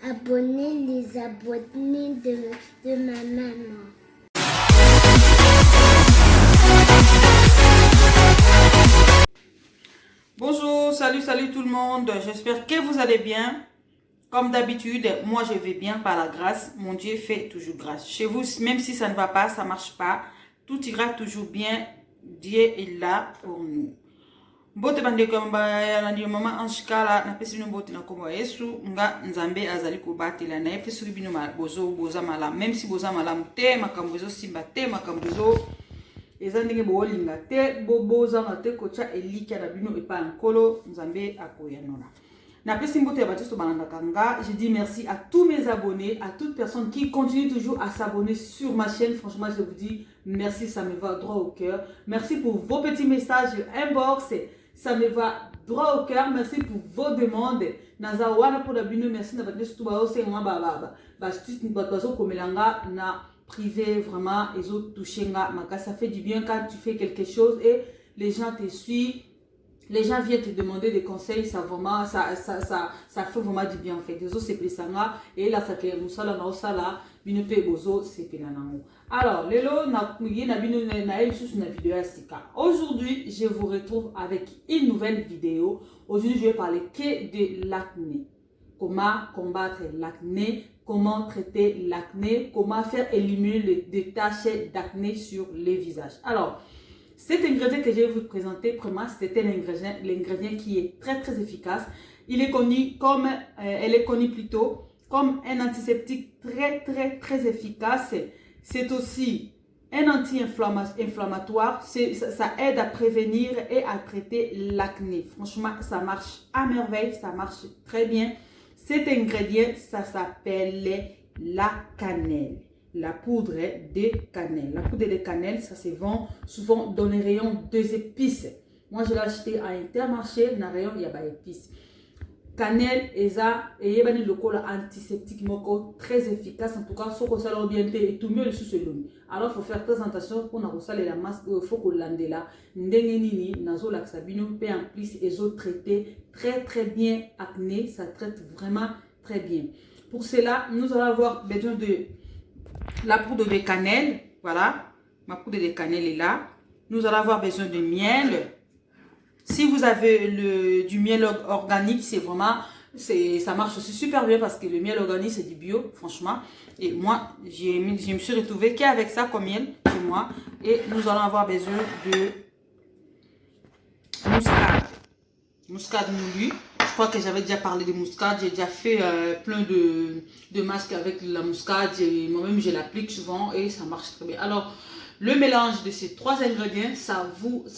abonner les abonnés de ma maman. Bonjour, salut tout le monde. J'espère que vous allez bien. Comme d'habitude, moi je vais bien par la grâce. Mon Dieu fait toujours grâce. Chez vous, même si ça ne va pas, ça ne marche pas, tout ira toujours bien. Dieu est là pour nous. Bote bande kamba na ndio mama anshikala na pesi bino bote na kombo Yesu nga nzambe azali kobatela na pesi bino boza mala, même si boza malamu te makambo ezo simba te makambo ezo eza ndenge bolinga te boza te kocha elikia na bino epa nkolo nzambe akoyanona. Na pesi mbote ya batisto banandaka nga. Je dis merci à tous mes abonnés, à toute personne qui continue toujours à s'abonner sur ma chaîne. Franchement, je vous dis merci, ça me va droit au cœur. Merci pour vos petits messages inbox, ça me va droit au cœur. Merci pour vos demandes. Nazawana pour la bino, merci na batisto tout bao c'est moi bazo komelanga na privé vraiment et autres toucher nga maka. Ça fait du bien quand tu fais quelque chose et les gens te suivent. Les gens viennent te demander des conseils, ça vraiment, ça fait vraiment du bien en fait. Désolé, c'est plus ça. Et là, ça fait musala na osala, bino pe bozo, c'est penanango. Alors, lelo na bino na vidéo asika. Aujourd'hui, je vous retrouve avec une nouvelle vidéo. Aujourd'hui, je vais parler que de l'acné. Comment combattre l'acné, comment traiter l'acné, comment faire éliminer les taches d'acné sur les visages. Alors, cet ingrédient que je vais vous présenter, vraiment, c'était l'ingrédient qui est très efficace. Il est connu comme, elle est connue plutôt comme un antiseptique très efficace. C'est aussi un anti-inflammatoire. Ça aide à prévenir et à traiter l'acné. Franchement, ça marche à merveille, ça marche très bien. Cet ingrédient, ça s'appelle la cannelle. La poudre de cannelle. La poudre de cannelle, ça se vend souvent dans les rayons des épices. Moi, je l'ai acheté à Intermarché, dans le rayon, il y a des épices. Cannelle, et le local antiseptique moko très efficace. En tout cas, ce que ça l'a bien fait, et tout mieux le sous-selon. Alors, il faut faire très attention pour nous saler la masse, il faut qu'on l'ande là. Ndengenini, nazo laxabino, peut en plus, et autres traiter très bien acné. Ça traite vraiment très bien. Pour cela, nous allons avoir besoin de la poudre de cannelle, voilà, ma poudre de cannelle est là. Nous allons avoir besoin de miel. Si vous avez du miel organique, c'est vraiment, ça marche aussi super bien parce que le miel organique c'est du bio, franchement. Et moi, je me suis retrouvée qu'avec ça comme miel chez moi. Et nous allons avoir besoin de muscade moulu. Je crois que j'avais déjà parlé de muscade. J'ai déjà fait plein de masques avec la muscade. Moi-même, je l'applique souvent et ça marche très bien. Alors, le mélange de ces trois ingrédients, ça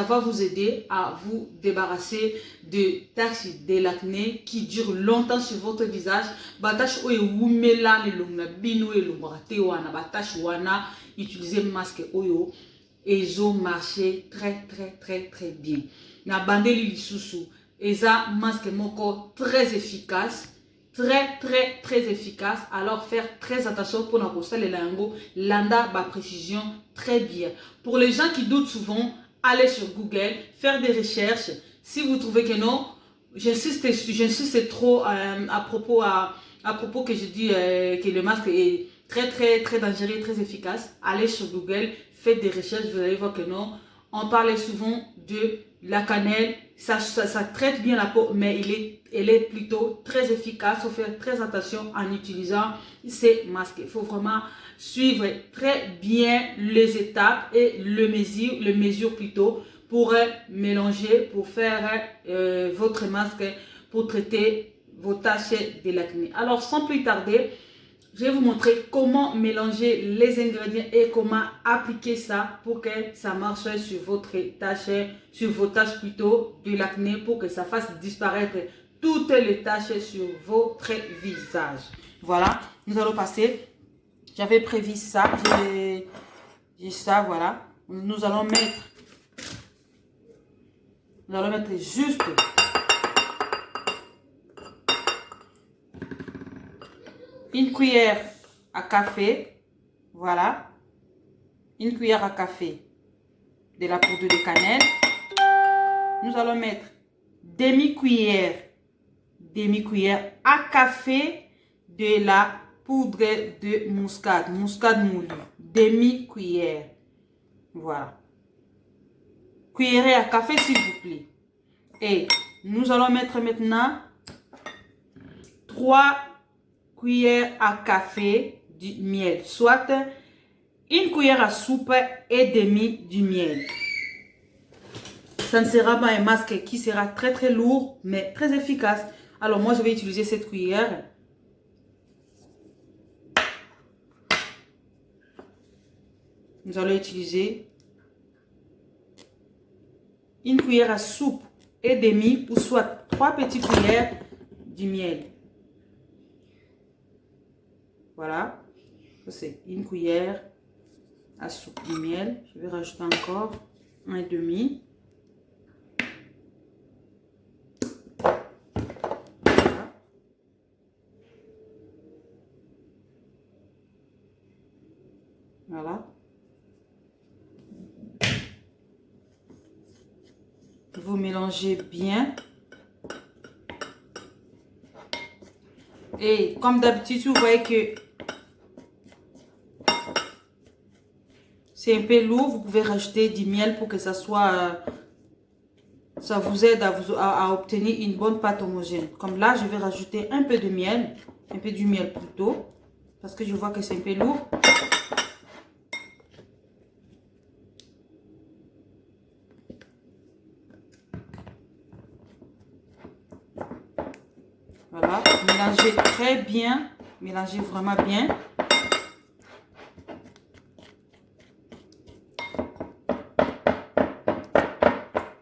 va vous aider à vous débarrasser de taches de l'acné qui durent longtemps sur votre visage. Batache oyo wumela le longna bino e longorate wana batache wana utiliser masque oyo ezo marcher très bien. Na bandeli lisusu eza masque moko très efficace, très efficace. Alors faire très attention pour n'accrocher les langues, landa ba précision très bien. Pour les gens qui doutent souvent, allez sur Google, faire des recherches. Si vous trouvez que non, j'insiste trop à propos que je dis que le masque est très dangereux, très efficace. Allez sur Google, faites des recherches, vous allez voir que non. On parle souvent de la cannelle, ça traite bien la peau, mais elle est plutôt très efficace. Il faut faire très attention en utilisant ces masques. Il faut vraiment suivre très bien les étapes et le mesure plutôt pour mélanger, pour faire votre masque pour traiter vos taches de l'acné. Alors sans plus tarder, je vais vous montrer comment mélanger les ingrédients et comment appliquer ça pour que ça marche sur vos taches plutôt de l'acné, pour que ça fasse disparaître toutes les taches sur votre visage. Voilà, nous allons passer. J'avais prévu ça, j'ai ça, voilà. Nous allons mettre juste une cuillère à café, voilà, une cuillère à café de la poudre de cannelle. Nous allons mettre demi-cuillère à café de la poudre de muscade, muscade moulu, demi-cuillère. Voilà. Cuillerée à café, s'il vous plaît. Et nous allons mettre maintenant 3 cuillères à café du miel, soit une cuillère à soupe et demi du miel. Ça ne sera pas un masque qui sera très très lourd, mais très efficace. Alors moi, je vais utiliser cette cuillère. Nous allons utiliser une cuillère à soupe et demi, ou soit 3 petites cuillères du miel. Voilà. C'est une cuillère à soupe du miel. Je vais rajouter encore 1,5. Voilà. Vous mélangez bien. Et comme d'habitude, vous voyez que c'est un peu lourd. Vous pouvez rajouter du miel pour que ça soit... ça vous aide à obtenir une bonne pâte homogène. Comme là, je vais rajouter un peu de miel. Un peu du miel plutôt. Parce que je vois que c'est un peu lourd. Voilà, mélangez très bien, mélangez vraiment bien.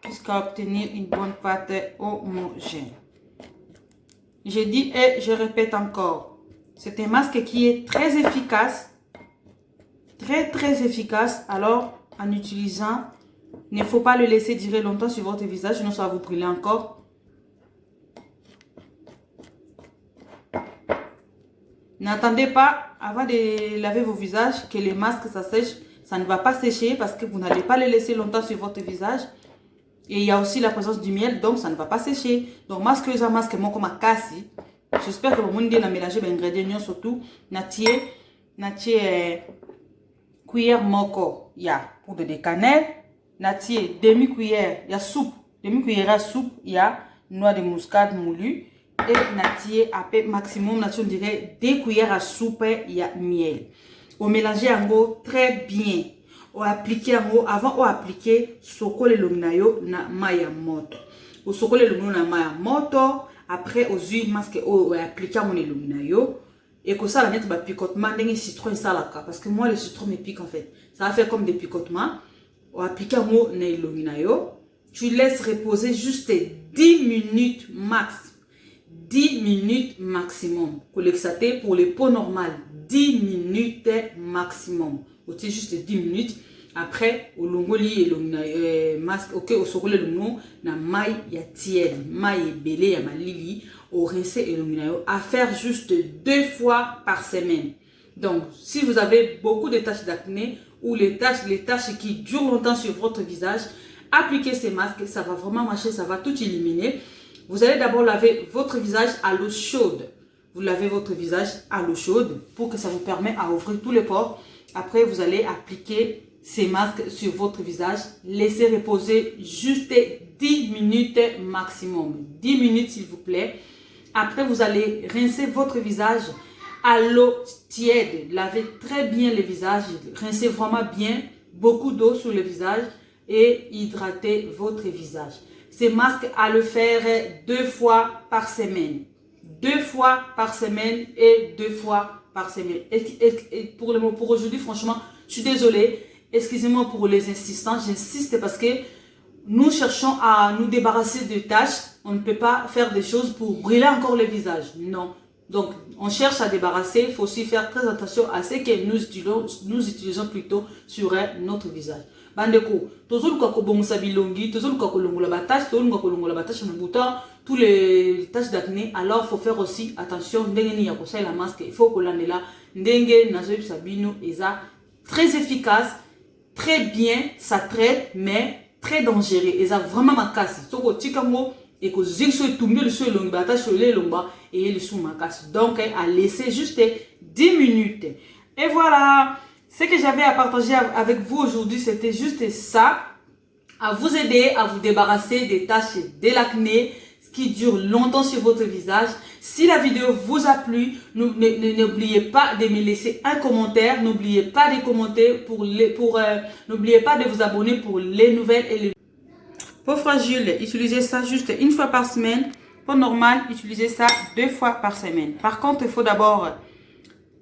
Jusqu'à obtenir une bonne pâte homogène. Je dis et je répète encore, c'est un masque qui est très efficace, très efficace. Alors, en utilisant, il ne faut pas le laisser durer longtemps sur votre visage, sinon ça va vous brûler encore. N'attendez pas, avant de laver vos visages, que les masques ça sèche. Ça ne va pas sécher parce que vous n'allez pas les laisser longtemps sur votre visage. Et il y a aussi la présence du miel, donc ça ne va pas sécher. Donc, masque moi comme kasi. J'espère que vous avez mélangé les ingrédients surtout. Natie cuillère moko, il y a poudre de cannelle. Natie demi-cuillère, il y a soupe. Demi-cuillère à soupe, il y a noix de muscade moulue. Et natie à peu maximum, on dirait 2 cuillères à soupe, il y a miel. On mélange en gros très bien. On applique en gros, avant on applique sokole lumnayo na maya moto. O sokole lumnayo na maya moto. Après aux huiles masque on applique mon lumnayo. Et que ça la mettre picotement d'un citron et ça là parce que moi le citron me pique en fait. Ça va faire comme des picotements. On applique en gros na lumnayo. Tu laisses reposer juste 10 minutes max. 10 minutes maximum. Pour les peaux normales, 10 minutes maximum. Ou juste 10 minutes. Après, au longoli et masque, ok, au sokole le nom, na maille ya tiède, maille belé ya malili, au rincé et luminayo, à faire juste 2 fois par semaine. Donc, si vous avez beaucoup de taches d'acné ou les taches qui durent longtemps sur votre visage, appliquez ces masques, ça va vraiment marcher, ça va tout éliminer. Vous allez d'abord laver votre visage à l'eau chaude. Vous lavez votre visage à l'eau chaude pour que ça vous permette à ouvrir tous les pores. Après, vous allez appliquer ces masques sur votre visage. Laissez reposer juste 10 minutes maximum. 10 minutes s'il vous plaît. Après, vous allez rincer votre visage à l'eau tiède. Lavez très bien le visage. Rincez vraiment bien. Beaucoup d'eau sur le visage et hydratez votre visage. Ces masques à le faire 2 fois par semaine. 2 fois par semaine et 2 fois par semaine. Et pour aujourd'hui, franchement, je suis désolée. Excusez-moi pour les insistants. J'insiste parce que nous cherchons à nous débarrasser de taches. On ne peut pas faire des choses pour brûler encore le visage. Non. Donc, on cherche à débarrasser. Il faut aussi faire très attention à ce que nous utilisons plutôt sur notre visage. Bandeko, tous les taches d'acné, alors il faut faire aussi attention. La masque, il faut que l'on est là. Très efficace, très bien, ça traite, mais très dangereux. Et ça vraiment ma casse. et que zigso tombe le sur long bata sur les longs et le sous ma casse. Donc à laisser juste 10 minutes. Et voilà, ce que j'avais à partager avec vous aujourd'hui, c'était juste ça, à vous aider à vous débarrasser des taches de l'acné qui durent longtemps sur votre visage. Si la vidéo vous a plu, n'oubliez pas de me laisser un commentaire, n'oubliez pas de commenter n'oubliez pas de vous abonner pour les nouvelles et les peau fragile, utilisez ça juste une fois par semaine. Peau normale, utilisez ça 2 fois par semaine. Par contre, il faut d'abord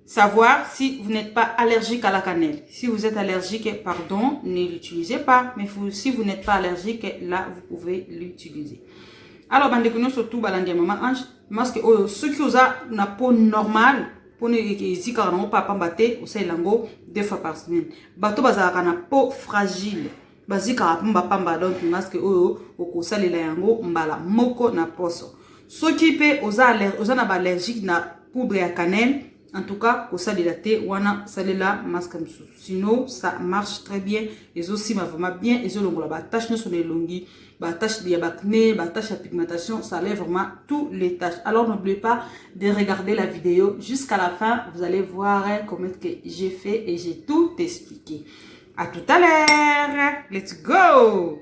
savoir si vous n'êtes pas allergique à la cannelle. Si vous êtes allergique, pardon, ne l'utilisez pas. Mais si vous n'êtes pas allergique, là, vous pouvez l'utiliser. Alors, bandekuno surtout, balandi maman ange, parce que ceux qui ont une peau normale, pour ne zika na pas pambate, ou c'est lango 2 fois par semaine. Bato bazaka na peau fragile. Bazika pamba donc parce que okosalela yango mbala moko na poso. Ceux qui pe oza na allergique na poudre ya cannelle, en tout cas kosalela te wana salela masque msusu. Sinon ça marche très bien. Les aussi ma vraiment bien et longola ba tache sur les longues, ba tache de acné, ba tache à pigmentation, ça lève vraiment tous les taches. Alors n'oubliez pas de regarder la vidéo jusqu'à la fin, vous allez voir comment que j'ai fait et j'ai tout expliqué. À tout à l'heure. Let's go.